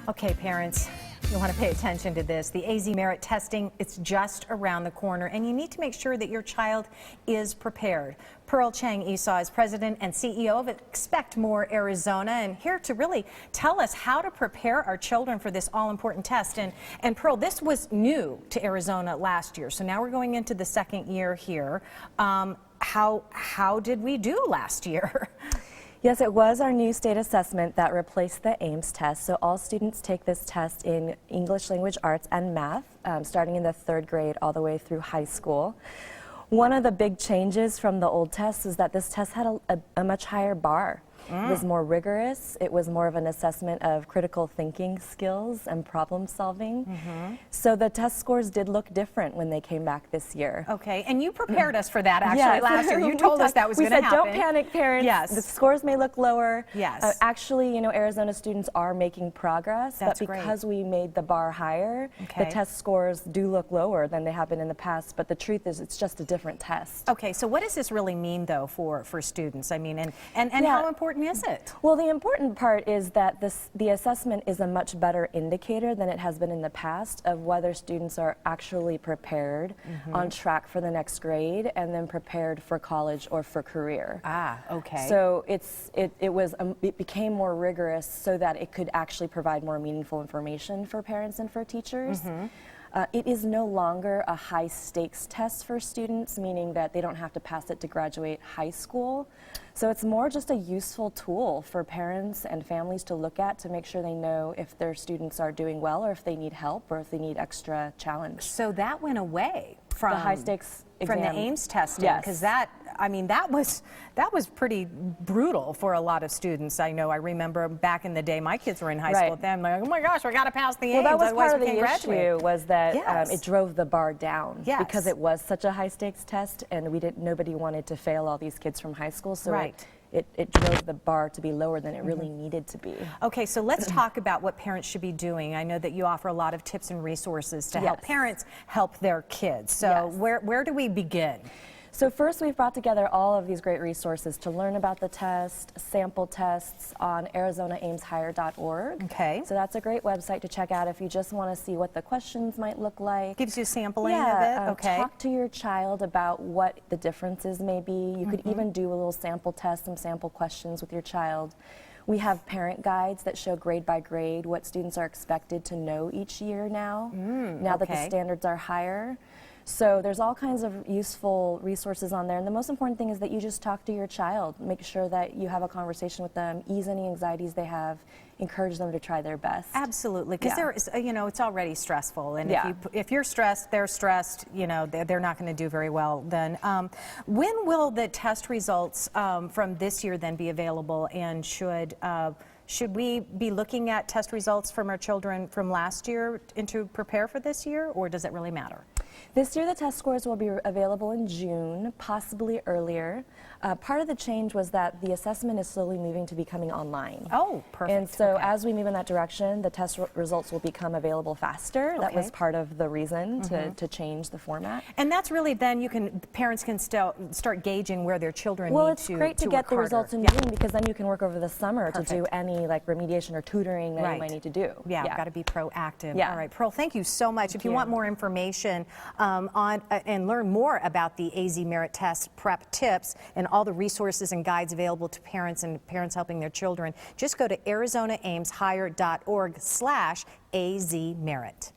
Okay, parents, you want to pay attention to this. The AzMERIT testing, it's just around the corner, and you need to make sure that your child is prepared. Pearl Chang-Esau is president and CEO of Expect More Arizona, and here to really tell us how to prepare our children for this all-important test. And Pearl, this was new to Arizona last year, so now we're going into the second year here. How did we do last year? Yes, it was our new state assessment that replaced the Ames test. So all students take this test in English language arts and math, starting in the 3rd grade all the way through high school. One of the big changes from the old test is that this test had a much higher bar. It was more rigorous. It was more of an assessment of critical thinking skills and problem solving. So the test scores did look different when they came back this year. Okay, and you prepared us for that actually last year. You told us that was going to happen. We said, don't panic, parents. Yes. The scores may look lower. Yes. Actually, you know, Arizona students are making progress. That's but because we made the bar higher, the test scores do look lower than they have been in the past. But the truth is, it's just a different test. Okay, so what does this really mean, though, for students? I mean, and how important is it? Well, the important part is that the assessment is a much better indicator than it has been in the past of whether students are actually prepared, on track for the next grade, and then prepared for college or for career. Ah, okay. So it became more rigorous so that it could actually provide more meaningful information for parents and for teachers. It is no longer a high stakes test for students, meaning that they don't have to pass it to graduate high school. So it's more just a useful tool for parents and families to look at to make sure they know if their students are doing well or if they need help or if they need extra challenge. So that went away from the high stakes exam. From the Ames testing, because that was pretty brutal for a lot of students. I remember back in the day, my kids were in high school at them, like, oh my gosh, we got to pass the Ames. Well, that was part of the graduate. issue, was that it drove the bar down because it was such a high stakes test, and nobody wanted to fail all these kids from high school. So it drove the bar to be lower than it really needed to be. Okay, so let's talk about what parents should be doing. I know that you offer a lot of tips and resources to help parents help their kids. So where do we begin? So first, we've brought together all of these great resources to learn about the test, sample tests on ArizonaAmesHigher.org. Okay. So that's a great website to check out if you just want to see what the questions might look like. Gives you sampling of it? Okay. Talk to your child about what the differences may be. You could even do a little sample test, some sample questions with your child. We have parent guides that show grade by grade what students are expected to know each year now, now that the standards are higher. So there's all kinds of useful resources on there, and the most important thing is that you just talk to your child. Make sure that you have a conversation with them, ease any anxieties they have, encourage them to try their best. Absolutely, because it's already stressful, and if you're stressed, they're stressed, they're not going to do very well then. When will the test results from this year then be available, and should we be looking at test results from our children from last year to prepare for this year, or does it really matter? This year the test scores will be available in June, possibly earlier. Part of the change was that the assessment is slowly moving to becoming online. Oh, perfect. And so as we move in that direction, the test results will become available faster. That was part of the reason to change the format. And that's really then parents can start gauging where their children need to Well, it's great to get the results in June, because then you can work over the summer to do any remediation or tutoring that you might need to do. Got to be proactive. All right, Pearl, thank you so much. If you want more information and learn more about the AzMERIT test prep tips and all the resources and guides available to parents and parents helping their children, just go to ArizonaAmesHigher.org/AzMERIT.